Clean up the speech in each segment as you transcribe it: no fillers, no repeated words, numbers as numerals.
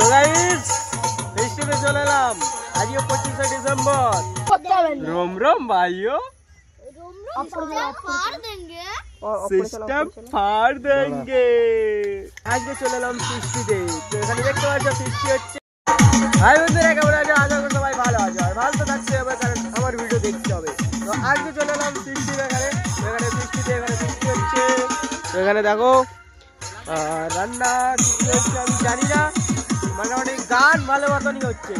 তো গাইস ফেস্টিভ্যালে চলে এলাম আজকে 25 ডিসেম্বর। रोम रोम भाइयों, सिस्टम फाड़ देंगे। आज के चले एलाम ফিস্টিতে। তো এখানে দেখতে পাচ্ছ ফিস্টি হচ্ছে। হাই বন্ধুরা, কেমন আছো? আশা করি সবাই ভালো আছো। আর ভালো তো থাকতে হবে, কারণ আমার ভিডিও দেখতে হবে। তো আজকে চলে এলাম ফিস্টিতে। এখানে ফিস্টিতে এখানে ফিস্টি হচ্ছে। তো এখানে দেখো রান্না কি হচ্ছে আমি জানি না, মোটামুটি গান ভালো মতনই হচ্ছে,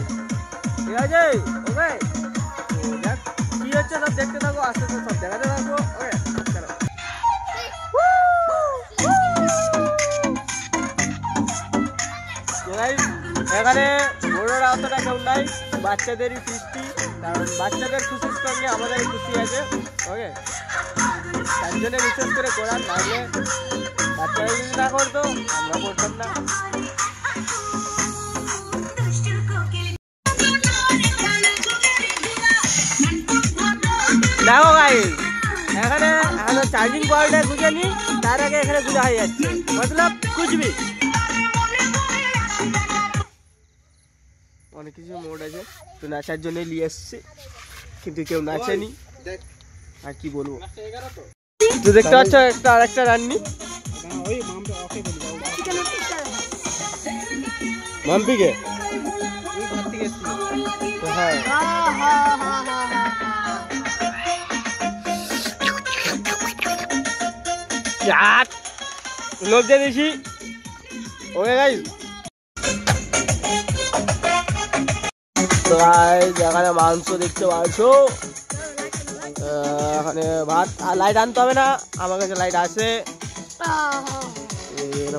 ঠিক আছে? ওকে, দেখ কি হচ্ছে সব দেখতে থাকো, আস্তে আস্তে সব দেখাতে থাকবো। ওকে চলো। এখানে বড়রা অতটা কেউ নাই, বাচ্চাদেরই ফিস্টি, কারণ বাচ্চাদের খুশির সঙ্গে আমাদের খুশি আছে। ওকে, তার জন্য বিশেষ করে করার নাইলে বাচ্চারা যদি না করতো আমরা করতাম না। দেখো গাইস, এখানে চার্জিং পয়েন্টে খুঁজে নি, তার আগে এখানে খুঁজে হয়ে যাচ্ছে, মতলব কুচবি অনেক কিছু মোড আছে। তো নাচার জন্য নিয়ে এসছে, কিন্তু কেউ নাচেনি, আর কি বলবো। তো দেখতে পাচ্ছ একটা আরেকটা রান্নি মাম্পিকে, হ্যাঁ লোক দিয়ে দিয়েছি। ওকে গাইস, তো গাইস এখানে মাংস দেখতে পাচ্ছ, এখানে ভাত। আর লাইট আনতে হবে না, আমার কাছে লাইট আছে।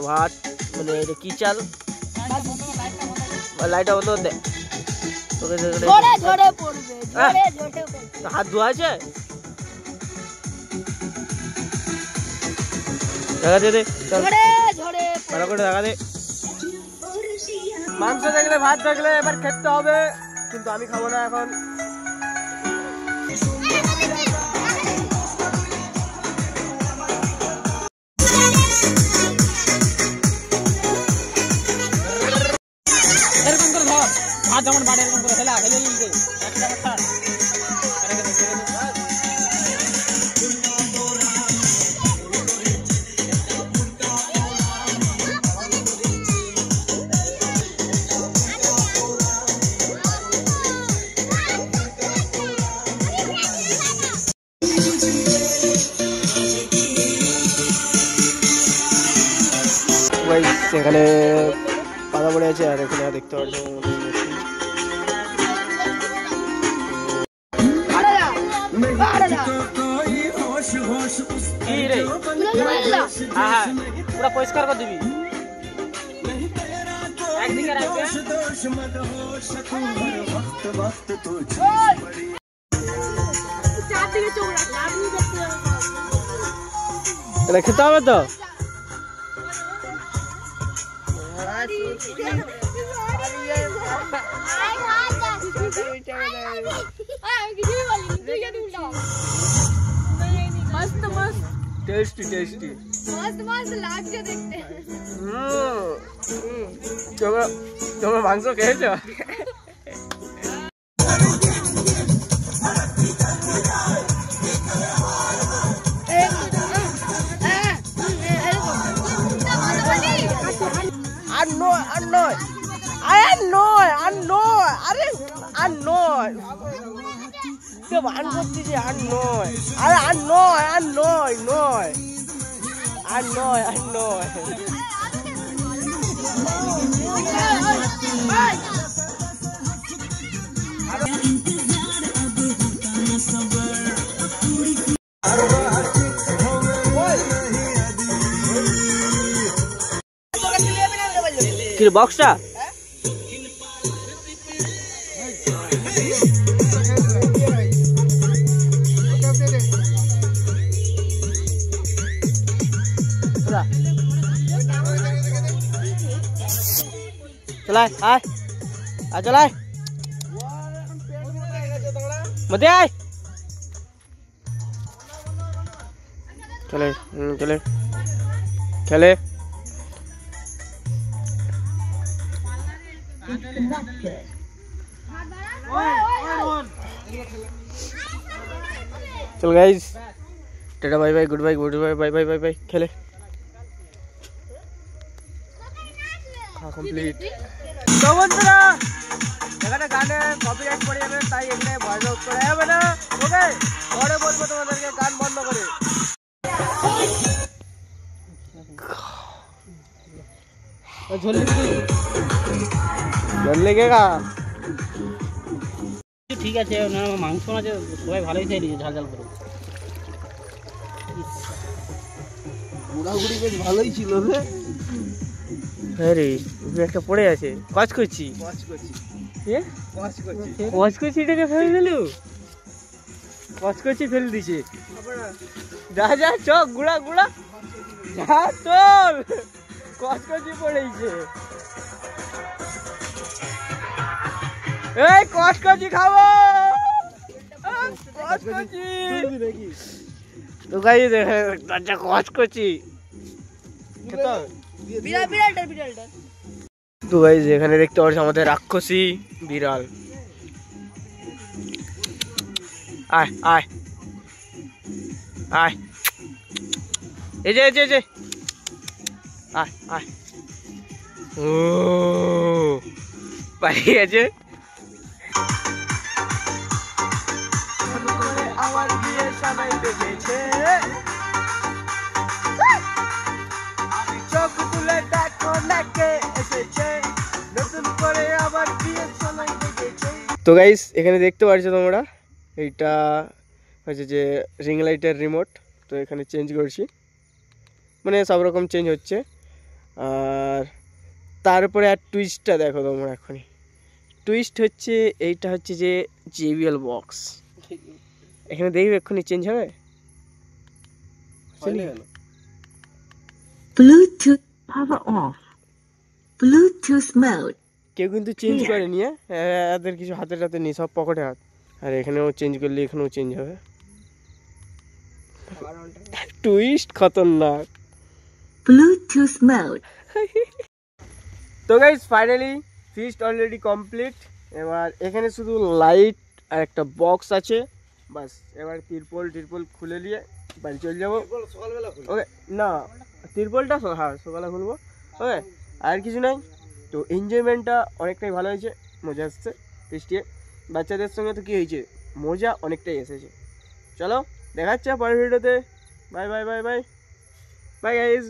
ভাত মানে এটা কি চাল, লাইটটা বন্ধ দে। হাত ধোয়া আছে, দেখা দে ভালো করে দেখা দে। মাংস দেখলে ভাত দেখলে এবার খেতে হবে, কিন্তু আমি খাবো না এখন। এরকম করে ভাত যেমন বাড়ি এরকম করে খেলা খেলে নিতে এখানে পাতা পড়ে আছে। আর এখানে দেখতে পাচ্ছি পুরো পরিষ্কার করে দিবি একদিকে রাখবি। এটা খেতে হবে তো। टेस्टी टेस्टी मस्त मस्त লাগছে দেখতে। তোমরা মাংস খেয়েছো? বান করছি যে আর নয়, আরে আর নয়, আর নয়, নয় আর নয়, আর নয়। কি বক্সটা चलाए आए आ चलाए मत आए चले चले चले चल guys, tata bye bye, goodbye, goodbye, bye bye bye bye, खेले কমপ্লিট। তো বন্ধুরা এখানে গানে কপিরাইট পড়ে যাবে, তাই এখানে ভয়েস অফ করা যাবে না। ওকে, পরে বলবো তোমাদেরকে গান বন্ধ করে। জল লেগেগা। ঠিক আছে, মাংস আছে, সবাই ভালোই খেয়ে নিয়েছে ঝাল ঝাল করে। ঘোরাঘুরি বেশ ভালোই ছিল রে। হ্যাঁ রে, একটা পড়ে আছে, কাজ করছি কচকচিটাকে ফেলে দিল, কচকচি ফেলে দিছে। যা যা চক গুড়া গুড়া যা চল, কচকচি পড়েছে। এই কচকচি খাবো, কচকচি। তো গাইস একটা কচকচি খেতে। তো গাইস এখানে দেখতে পাচ্ছি আমাদের রাক্ষসী বিড়াল। আয় আয় আয়, এই যে এই যে এই যে, আয় আয়। ও পালিয়ে গেছে। আমার বিয়ে সবাই বেজেছে, চোখ তুলে দেখো নাকে এসেছে, নতুন করে আবার বিয়ে সবাই বেজেছে। তো গাইস এখানে দেখতে পাচ্ছ তোমরা, এইটা হচ্ছে যে রিং লাইটের রিমোট। তো এখানে চেঞ্জ করছি, মানে সব রকম চেঞ্জ হচ্ছে। আর তারপরে আর টুইস্টটা দেখো তোমরা। এখনই টুইস্ট হচ্ছে এইটা হচ্ছে যে JBL বক্স। এখানে দেখবে এক্ষুনি চেঞ্জ হবে। Bluetooth power off. Bluetooth mode. কেউ কিন্তু চেঞ্জ করেনি, এদের কিছু হাতের হাতে নেই, সব পকেটে হাত। আর এখানেও চেঞ্জ করলে এখানেও চেঞ্জ হবে। টুইস্ট খতরনাক। Bluetooth mode. তো guys finally feast already complete. এবার এখানে শুধু লাইট আর একটা বক্স আছে, বাস। এবার তিরপল খুলে নিয়ে বাড়ি চলে যাবো। ওকে, না তিরপলটা হ্যাঁ সকালে খুলবো। ওকে, আর কিছু নাই। তো এনজয়মেন্টটা অনেকটাই ভালো হয়েছে, মজা আসছে ফিস্টে। বাচ্চাদের সঙ্গে তো কী হয়েছে, মজা অনেকটাই এসেছে। চলো দেখাচ্ছে পরের ভিডিওতে। Bye bye bye bye bye guys.